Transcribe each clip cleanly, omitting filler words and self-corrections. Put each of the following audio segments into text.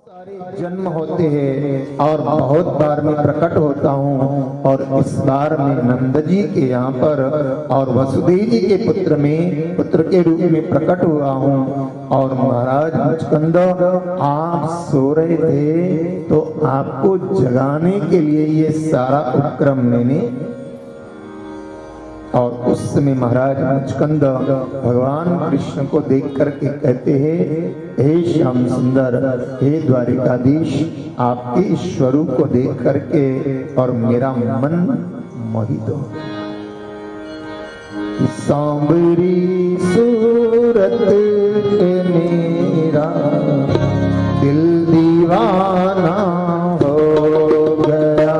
जन्म होते हैं और बहुत बार मैं प्रकट होता हूँ और इस बार मैं नंद जी के यहाँ पर और वसुदेव जी के पुत्र के रूप में प्रकट हुआ हूँ। और महाराज मुचकंद आप सो रहे थे तो आपको जगाने के लिए ये सारा उपक्रम मैंने। और उस समय महाराज मुचकंद भगवान कृष्ण को देख करके कहते हैं, हे श्याम सुंदर, हे द्वारिकाधीश, आपके स्वरूप को देख करके और मेरा मन मोहित हो गया। सांवरी सूरत मेरा दिल दीवाना हो गया।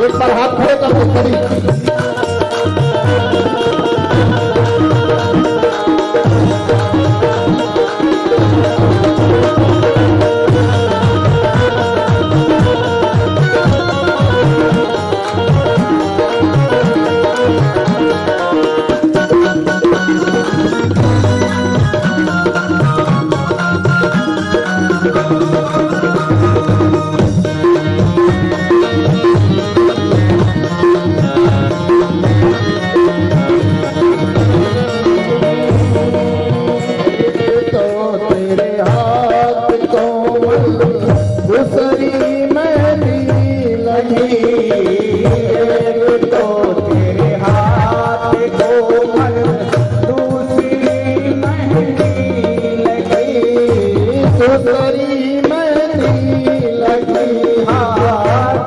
एक बार हाथ खड़े करके खड़ी दूसरी मेहंदी लगी हाथ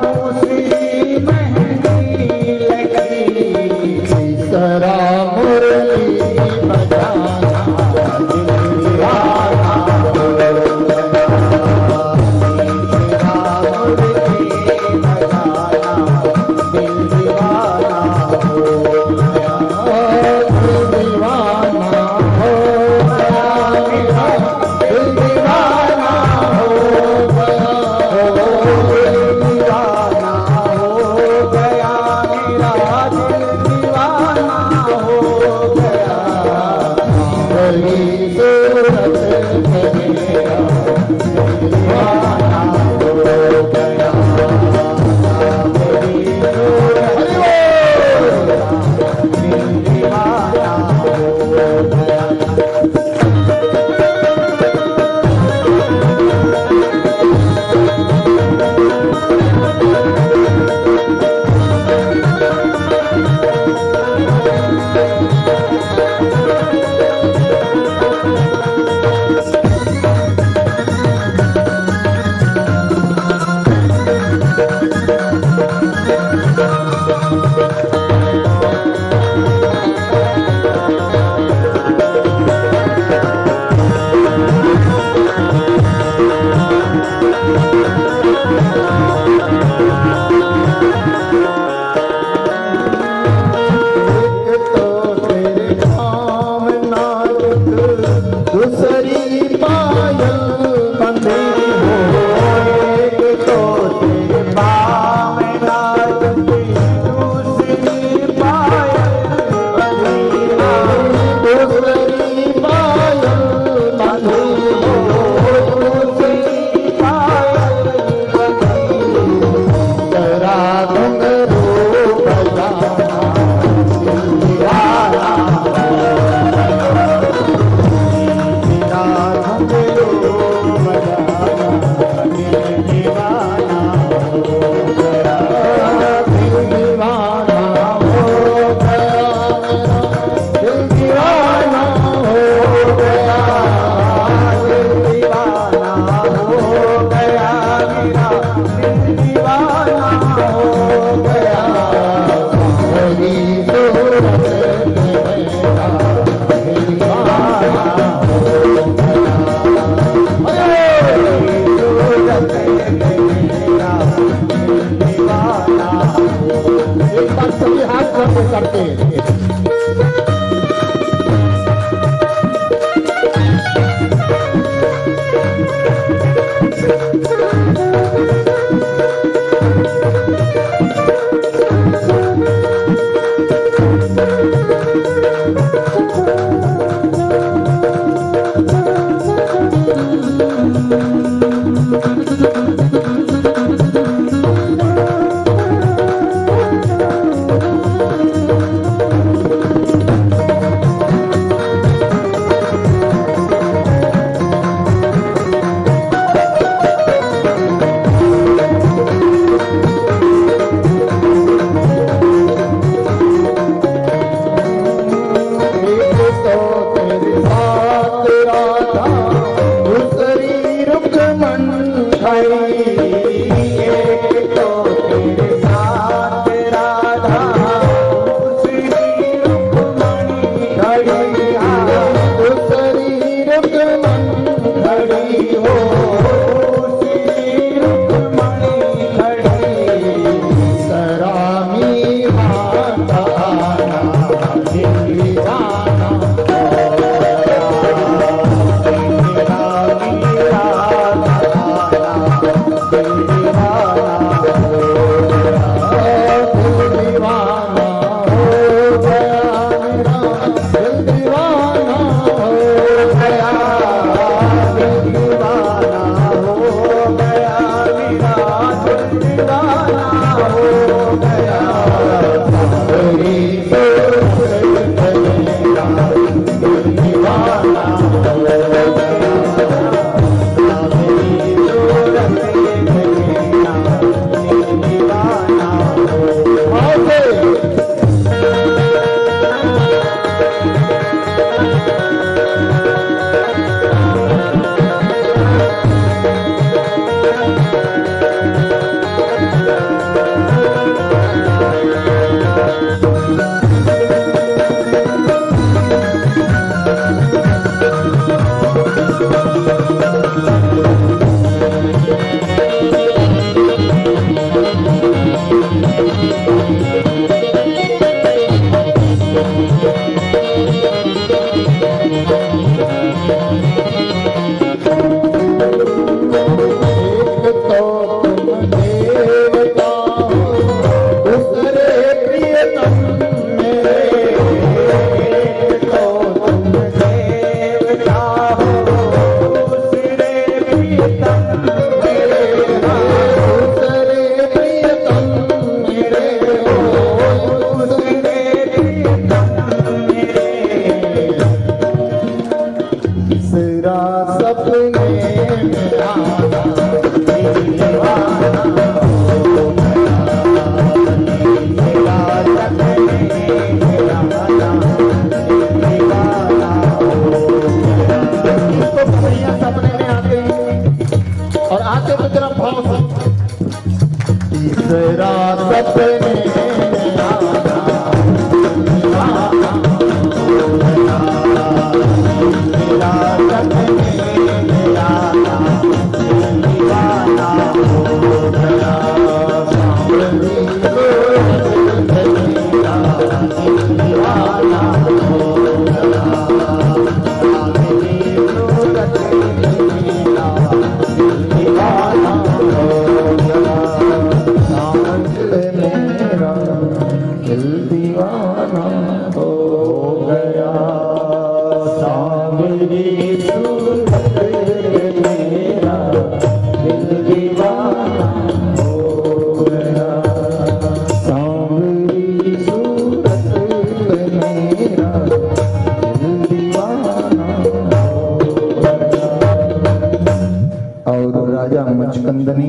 मुचकंद ने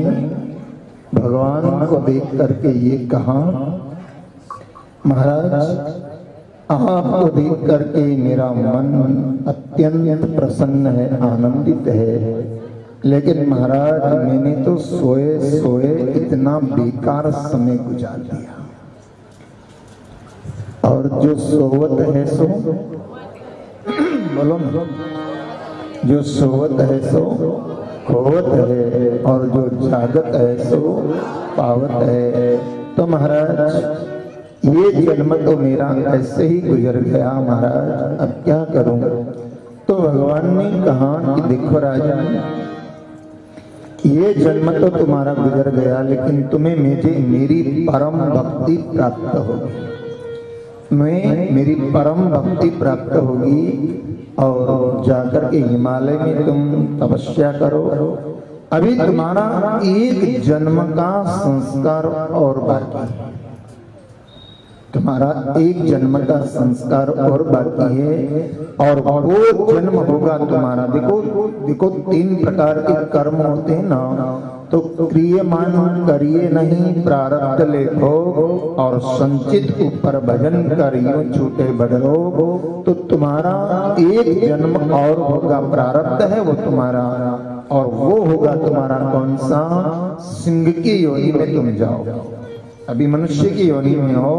भगवान को देख करके ये कहा, महाराज आपको देख करके मेरा मन अत्यंत प्रसन्न है, आनंदित है, लेकिन महाराज मैंने तो सोए सोए इतना बेकार समय गुजार दिया, और जो सोवत है सो बोलो ना, जो सोवत है सो खोवत है, और जो जागत है सो पावत है। तो महाराज ये जन्म तो मेरा ऐसे ही गुजर गया महाराज, अब क्या करूं? तो भगवान ने कहा कि देखो राजा, ये जन्म तो तुम्हारा गुजर गया, लेकिन तुम्हें मेरी परम भक्ति प्राप्त होगी, मेरी परम भक्ति प्राप्त होगी, और जाकर के हिमालय में तुम तपस्या करो। अभी तुम्हारा एक जन्म का संस्कार और बाकी है, तुम्हारा एक जन्म का संस्कार और बाकी है, और वो जन्म होगा तुम्हारा। देखो 3 प्रकार के कर्म होते हैं ना, तो क्रियमान करिए नहीं प्रारब्ध लेखो, और संचित ऊपर भजन करियो छूटे बड़ो। तो तुम्हारा एक जन्म और होगा, प्रारब्ध है वो तुम्हारा, और वो होगा तुम्हारा कौन सा? सिंह की योनि में तुम जाओ। अभी मनुष्य की योनि में हो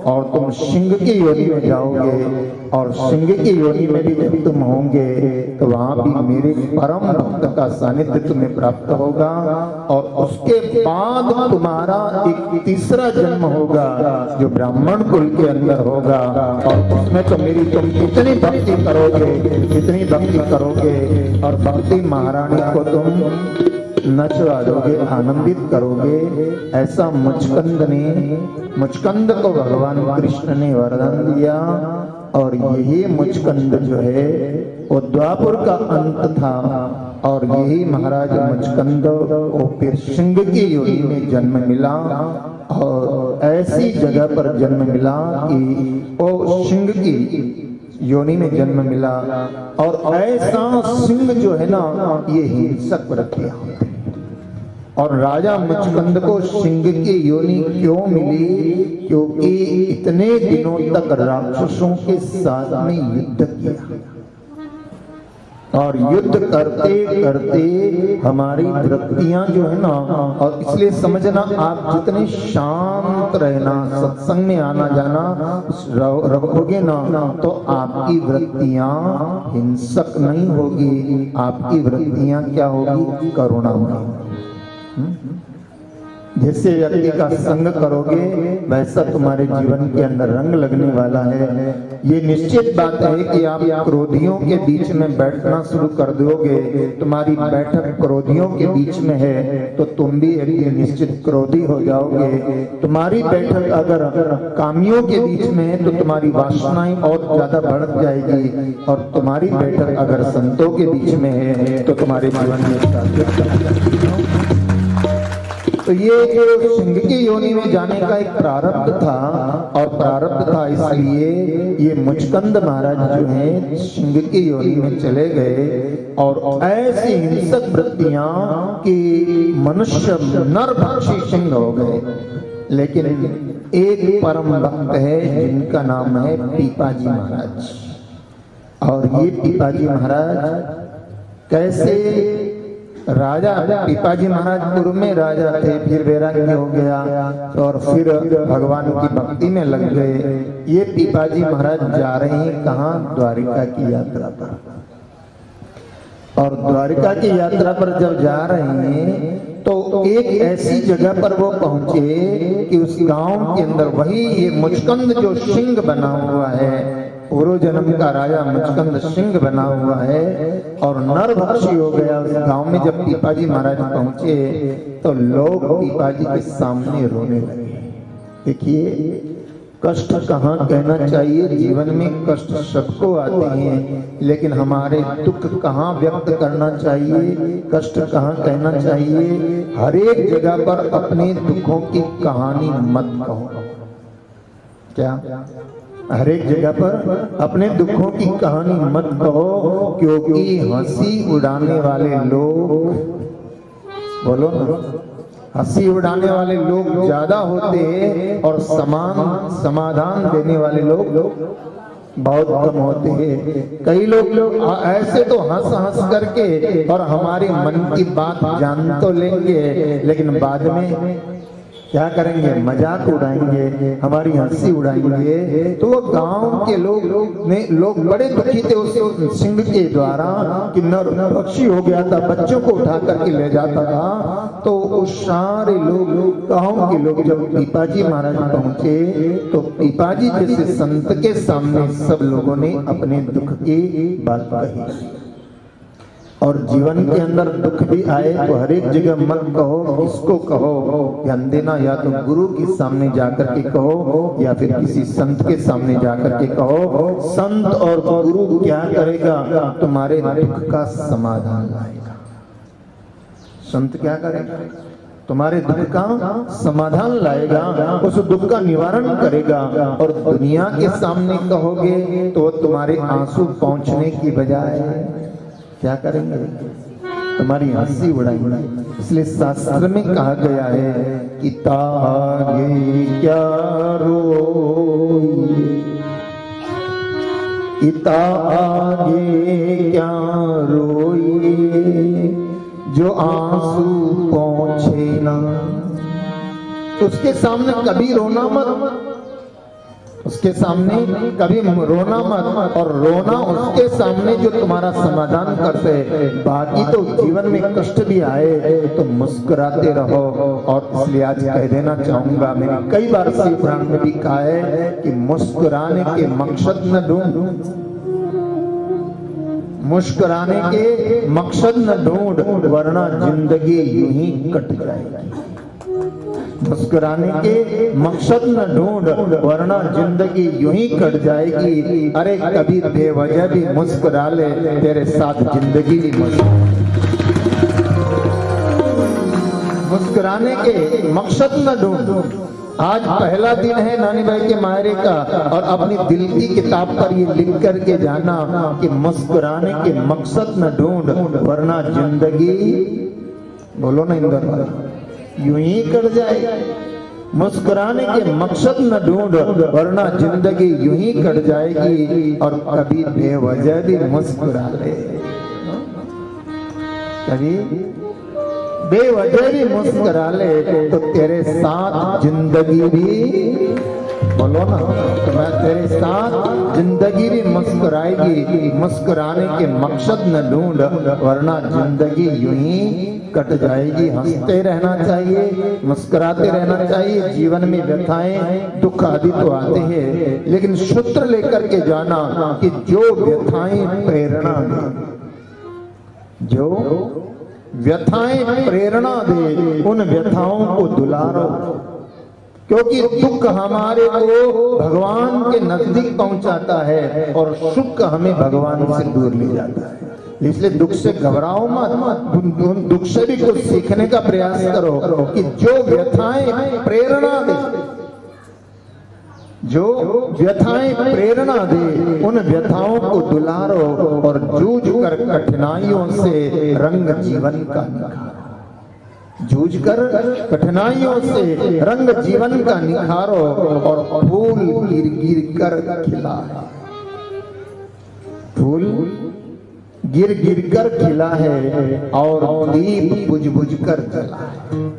और तुम सिंह की योनि में जाओगे, और सिंह की योनि में भी जब तुम होंगे तो वहां भी मेरे परम भक्त का सानिध्य तुम्हें प्राप्त होगा। और उसके बाद तुम्हारा एक तीसरा जन्म होगा जो ब्राह्मण कुल के अंदर होगा, और उसमें तो मेरी तुम कितनी भक्ति करोगे, और भक्ति महारानी को तुम नचवा दोगे, आनंदित करोगे। ऐसा मुचकंद को भगवान कृष्ण ने वरदान दिया, और यही मुचकंद जो है वो द्वापर का अंत था, और यही महाराज मुचकंद को फिर सिंह की योनि में जन्म मिला, और ऐसी जगह पर जन्म मिला कि वो सिंह की योनि में जन्म मिला। और ऐसा सिंह जो है ना, ये हिंसक प्रक्रिया होती है। और राजा मुचकंद को सिंह की योनि क्यों मिली? क्योंकि इतने दिनों तक राक्षसों के साथ में युद्ध किया, और युद्ध करते करते हमारी वृत्तियां जो है ना, और इसलिए समझना, आप जितने शांत रहना, सत्संग में आना जाना रहोगे ना, तो आपकी वृत्तियां हिंसक नहीं होगी, आपकी वृत्तियां क्या होगी, करुणामय। जैसे व्यक्ति का संग करोगे वैसा तुम्हारे जीवन के अंदर रंग लगने वाला है। ये निश्चित बात है कि आप क्रोधियों के बीच में बैठना शुरू कर दोगे, तुम्हारी बैठक क्रोधियों के बीच में है तो तुम भी एक दिन निश्चित क्रोधी हो जाओगे। तुम्हारी बैठक अगर कामियों के बीच में है तो तुम्हारी वासनाएं और ज्यादा बढ़ जाएगी, और तुम्हारी बैठक अगर संतों के बीच में है तो तुम्हारे जीवन में। तो ये जो सिंह की योनि में जाने का एक प्रारब्ध था, और प्रारब्ध था इसलिए ये मुचकंद महाराज जो हैं सिंह की योनि में चले गए, और ऐसी हिंसक वृत्तियां कि मनुष्य नरभक्षी सिंह हो गए। लेकिन एक परम भक्त है जिनका नाम है पीपाजी महाराज, और ये पीपाजी महाराज कैसे राजा, पीपाजी महाराज पूर्व में राजा थे, फिर वैराग्य हो गया और फिर भगवान की भक्ति में लग गए। ये पीपाजी महाराज जा रहे हैं कहाँ, द्वारिका की यात्रा पर। और द्वारिका की यात्रा पर जब जा रहे हैं तो एक ऐसी जगह पर वो पहुंचे कि उस गांव के अंदर वही ये मुचकंद जो सिंह बना हुआ है, पूर्व जन्म का राजा मुचकंद सिंह बना हुआ है और नरभक्षी हो गया। उस गांव में जब पीपाजी महाराज पहुंचे तो लोग पीपाजी के सामने रोने लगे। देखिए, कष्ट कहाँ कहना चाहिए, जीवन में कष्ट सबको आते हैं, लेकिन हमारे दुख कहाँ व्यक्त करना चाहिए, कष्ट कहाँ कहना चाहिए। हर एक जगह पर अपने दुखों की कहानी मत कहो। क्या? हर एक जगह पर अपने दुखों की कहानी मत कहो, क्योंकि हंसी उड़ाने वाले लोग, बोलो ना, हंसी उड़ाने वाले लोग ज्यादा होते हैं और समाधान देने वाले लोग बहुत कम होते हैं। कई लोग ऐसे तो हंस हंस करके और हमारे मन की बात जान तो लेंगे, लेकिन बाद में क्या करेंगे, मजाक उड़ाएंगे, हमारी हंसी उड़ाएंगे। तो वो गांव के लोग बड़े दुखी थे उस सिंह के द्वारा कि नरभक्षी हो गया था, बच्चों को उठा करके ले जाता था। तो उस सारे लोग, गांव के लोग जब पीपाजी महाराज पहुंचे तो पीपाजी जैसे संत के सामने सब लोगों ने अपने दुख की बात कही। और जीवन के अंदर दुख भी आए तो हर एक जगह मत कहो, किसको कहो, ध्यान देना, या तो गुरु के सामने जाकर के कहो या फिर किसी संत के सामने जाकर के कहो। संत और गुरु क्या करेगा, तुम्हारे दुख का समाधान लाएगा। संत क्या करेगा, तुम्हारे दुख का समाधान लाएगा, उस दुख का निवारण करेगा। और दुनिया के सामने कहोगे तो तुम्हारे आंसू पहुंचने की बजाय क्या करेंगे, तुम्हारी हंसी उड़ाएंगे। इसलिए शास्त्र में कहा गया है कि तागे क्या रोइए, इता आगे क्या रोइए, जो आंसू पहुंचे ना। उसके सामने कभी रोना मत, उसके सामने कभी रोना मत, और रोना उसके सामने जो तुम्हारा समाधान करते हैं। बाकी तो जीवन में कष्ट भी आए तो मुस्कुराते रहो। और इसलिए आज कह देना चाहूंगा, मैंने कई बार शिव पुराण में भी कहा है कि मुस्कुराने के मकसद न ढूंढ, मुस्कुराने के मकसद न ढूंढ, वरना जिंदगी यूं ही कट जाएगी। मुस्कुराने के मकसद न ढूंढ, वरना जिंदगी यूं ही कट जाएगी। अरे कभी बेवजह भी मुस्कुरा ले, तेरे साथ जिंदगी भी मुस्कुराने के मकसद न ढूंढ। आज पहला दिन है नानी भाई के मायरे का, और अपनी दिल की किताब पर ये लिख करके जाना कि मुस्कुराने के मकसद न ढूंढ, वरना जिंदगी, बोलो ना इंदर, यूं ही कट जाए। मुस्कुराने के मकसद न ढूंढ, वरना जिंदगी यूं ही कट जाएगी। और कभी बेवजह भी मुस्कुरा ले, कभी बेवजह भी मुस्कुरा ले तो तेरे साथ जिंदगी भी, बोलो ना, तो मैं तेरे साथ जिंदगी भी मुस्कुराएगी। मुस्कुराने के मकसद न ढूंढ, वरना जिंदगी यूं ही कट जाएगी। हंसते रहना चाहिए, मुस्कुराते रहना चाहिए। जीवन में व्यथाएं दुख आदि तो आते हैं, लेकिन सूत्र लेकर के जाना कि जो व्यथाएं प्रेरणा दे, जो व्यथाएं प्रेरणा दे, उन व्यथाओं को दुलारो, क्योंकि दुख हमारे को भगवान के नजदीक पहुंचाता है और सुख हमें भगवान से दूर ले जाता है। इसलिए दुख से घबराओ मत, दुख से भी कुछ सीखने का प्रयास करो कि जो व्यथाएं प्रेरणा दे, जो व्यथाएं प्रेरणा दे, उन व्यथाओं को दुलारो और जूझ कर कठिनाइयों से रंग जीवन का निखारो। जूझ कर कठिनाइयों से रंग जीवन का निखारो और फूल गिर गिर कर खिला है, फूल गिर गिर कर खिला है और दीप बुझ बुझ कर जला है।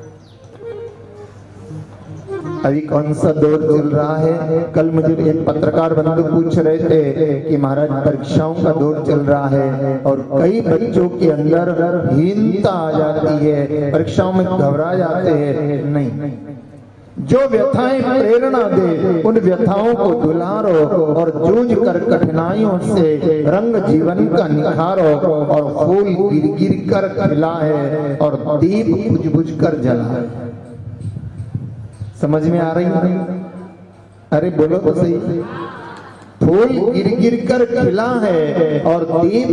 अभी कौन सा दौर चल रहा है? कल मुझे एक पत्रकार बंधु पूछ रहे थे कि महाराज परीक्षाओं का दौर चल रहा है और कई बच्चों के अंदर हीनता आ जाती है, परीक्षाओं में घबरा जाते हैं। नहीं, जो व्यथाएं प्रेरणा दे, उन व्यथाओं को दुलारो और जूझ कर कठिनाइयों से रंग जीवन का निखारो और फूल गिर गिर कर खिला है और दीप बुझ बुझ कर जला है। समझ में आ रही है? अरे बोलो तो सही। फूल गिर गिर कर खिला है और दीप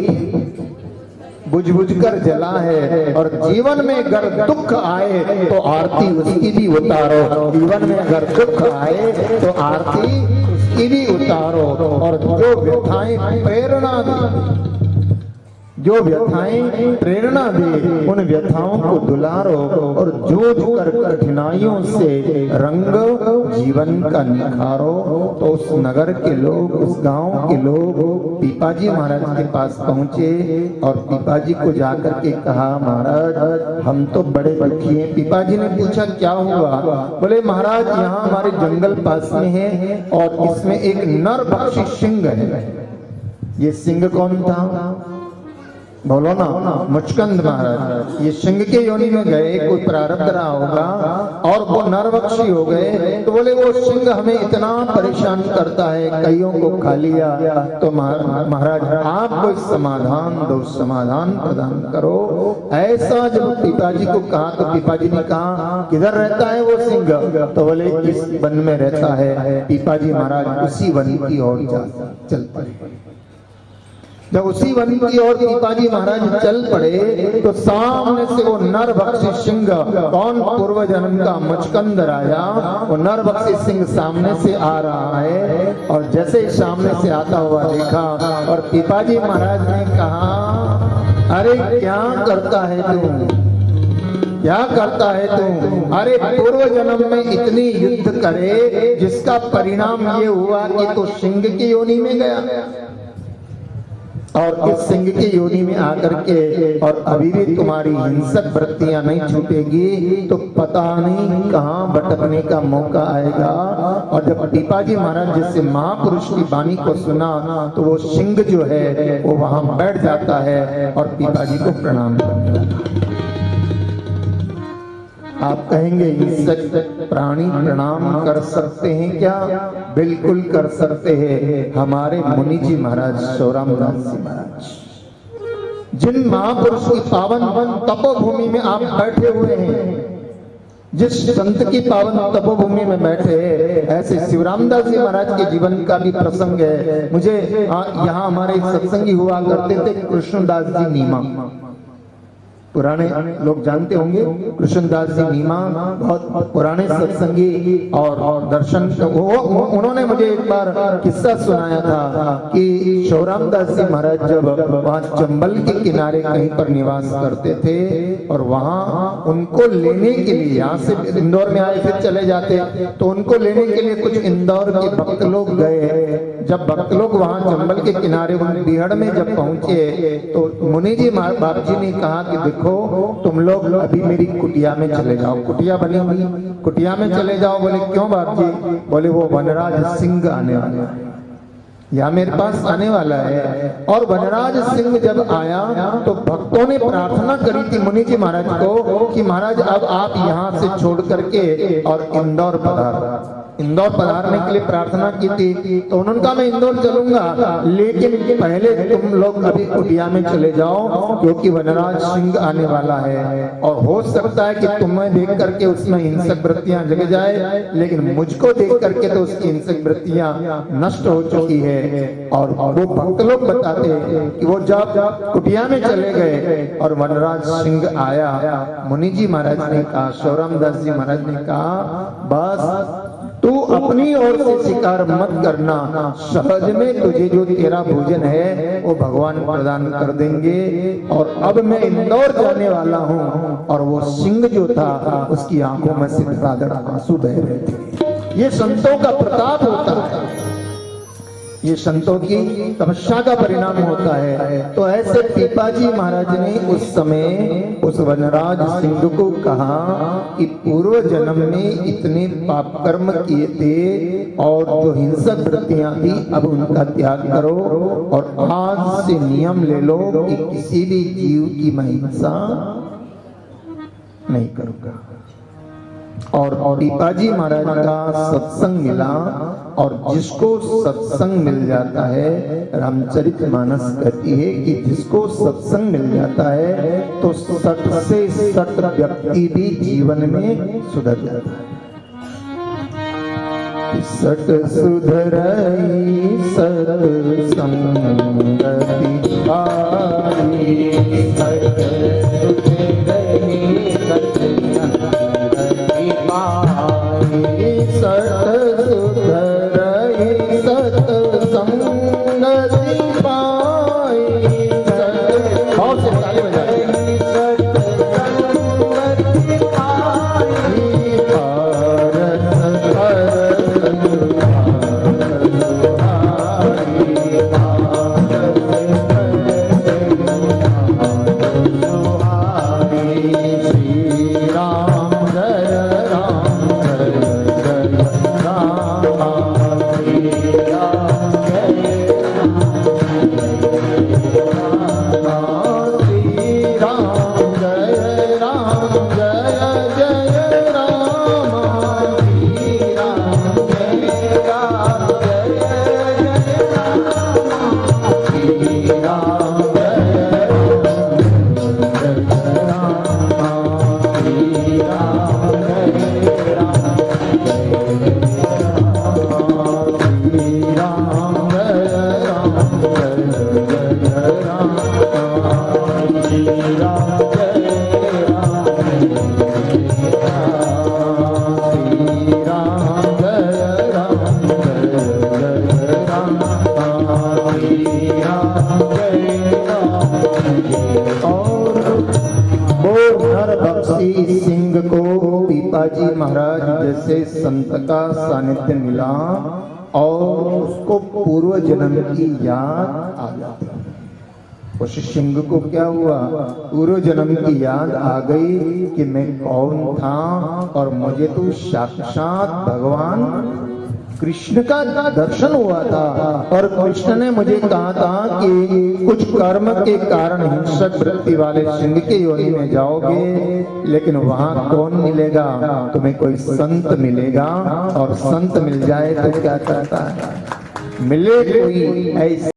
बुझ बुझ कर जला है। और जीवन में अगर दुख आए तो आरती उसकी भी उतारो, जीवन में अगर दुख आए तो आरती उसकी भी उतारो। और जो व्यथाएं प्रेरणा दे, जो व्यथाएं प्रेरणा दे, उन व्यथाओं को दुलारो और जूझ कर कठिनाइयों से रंग जीवन का निखारो। तो उस नगर के लोग, उस गांव के लोग पीपाजी महाराज के पास पहुंचे और पीपाजी को जाकर के कहा, महाराज हम तो बड़े दुखी हैं। पीपाजी ने पूछा क्या हुआ? बोले महाराज यहाँ हमारे जंगल पास में है और इसमें एक नर पक्षी सिंह है। ये सिंह कौन था? बोलो ना, मुचकंद महाराज। ये सिंह के योनि में गए, कोई प्रारब्ध रहा होगा और वो नरभक्षी हो गए। तो बोले वो सिंह हमें इतना परेशान करता है, कईयों को खा लिया। तो महाराज आप कोई समाधान दो, समाधान प्रदान करो। ऐसा जब पिताजी को कहा तो पिताजी ने कहा किधर रहता है वो सिंह? तो बोले इस वन में रहता है। पिताजी महाराज उसी वन की ओर चल पड़े। जब उसी वन की ओर पीपाजी महाराज चल पड़े तो सामने से वो नरभक्षी सिंह, कौन? पूर्व जन्म का मुचकंद राजा, वो नरभक्षी सिंह सामने से आ रहा है। और जैसे ही सामने से आता हुआ देखा और पीपाजी महाराज ने कहा, अरे क्या करता है तू, क्या करता है तू? अरे पूर्व जन्म में इतनी युद्ध करे जिसका परिणाम ये हुआ कि तो सिंह की योनि में गया और इस सिंह की योनि में आकर के और अभी भी तुम्हारी हिंसक वृत्तियां नहीं छूटेगी तो पता नहीं कहां भटकने का मौका आएगा। और जब पीपाजी महाराज जैसे महापुरुष की वाणी को सुना तो वो सिंह जो है वो वहां बैठ जाता है और पीपाजी को प्रणाम करने लगा। आप कहेंगे हिंसक प्राणी प्रणाम कर सकते हैं क्या? बिल्कुल कर सकते हैं। हमारे मुनि जी महाराज शौरामदास जी महाराज, जिन महापुरुष की पावन तपोभूमि में आप बैठे हुए हैं, जिस संत की पावन तपोभूमि में बैठे, ऐसे शिवरामदास जी महाराज के जीवन का भी प्रसंग है। मुझे यहाँ हमारे सत्संगी हुआ करते थे कृष्णदास जी नीमा, पुराने लोग जानते होंगे। कृष्णदास जी नीमा बहुत पुराने सत्संगी और दर्शन, उन्होंने मुझे एक बार किस्सा सुनाया था कि शौरामदास जी महाराज जब वहाँ चंबल के किनारे कहीं पर निवास करते थे और वहाँ उनको लेने के लिए, यहाँ से इंदौर में आए फिर चले जाते, तो उनको लेने के लिए कुछ इंदौर के भक्त लोग गए। जब भक्त लोग वहाँ चंबल के किनारे बिहड़ में जब पहुंचे तो मुनि जी बाप जी ने कहा कि देखो तुम लोग अभी मेरी कुटिया में चले जाओ, कुटिया बनी हुई, कुटिया में चले जाओ। बोले क्यों बाप जी? बोले वो वनराज सिंह आने वाला है, या मेरे पास आने वाला है। और वनराज सिंह जब आया तो भक्तों ने प्रार्थना करी थी मुनि जी महाराज को कि महाराज अब आप यहाँ से छोड़ करके और इंदौर पधार, इंदौर पधारने के लिए प्रार्थना की थी। तो उन्होंने कहा मैं इंदौर चलूंगा, लेकिन पहले तुम लोग अभी कुटिया में चले जाओ क्योंकि वनराज सिंह आने वाला है और हो सकता है कि तुम्हें देख करके उसमें हिंसक वृत्तियां जग जाए, लेकिन मुझको देख करके तो उसकी हिंसक वृत्तियां नष्ट हो चुकी है। और वो भक्त लोग बताते हैं कि वो जब कुटिया में चले गए और वनराज सिंह आया, मुनि जी महाराज ने कहा, शिवराम दास जी महाराज ने कहा, बस तू अपनी ओर से शिकार मत करना, सहज में तुझे जो तेरा भोजन है वो भगवान प्रदान कर देंगे। और अब मैं इंदौर जाने वाला हूँ। और वो सिंह जो था उसकी आंखों में से धड़ाधड़ आंसू बह रहे थे। ये संतों का प्रताप होता है, ये संतों की तपस्या का परिणाम होता है। तो ऐसे पीपाजी महाराज ने उस समय उस वनराज सिंह को कहा कि पूर्व जन्म में इतने पाप कर्म किए थे और जो हिंसक वृत्तियां थी अब उनका त्याग करो और आज से नियम ले लो कि किसी भी जीव की मैं हिंसा नहीं करूंगा। और पीपाजी महाराज का सत्संग मिला, और जिसको सत्संग मिल जाता है, रामचरितमानस कहती है कि जिसको सत्संग मिल जाता है तो 60 से 60 व्यक्ति भी जीवन में सुधर जाता है। सट सुधरई सत्संगति आई, सट सुधरई सत्संगति आई, सट सुधरई सत्संगति पाई। बहुत से ताली बजाते हैं। सत्संगति पाई, सिंह को पीपाजी महाराज जैसे संत का सानिध्य मिला और उसको पूर्व जन्म की याद आ गई। उस सिंह को क्या हुआ? पूर्व जन्म की याद आ गई कि मैं कौन था और मुझे तो साक्षात भगवान कृष्ण का दर्शन हुआ था और कृष्ण ने मुझे कहा था कि कुछ कर्म के कारण हिंसक वृत्ति वाले सिंह के योनि में जाओगे, लेकिन वहां कौन मिलेगा? तुम्हें कोई संत मिलेगा, और संत मिल जाए तो क्या करता है? मिले कोई ऐसे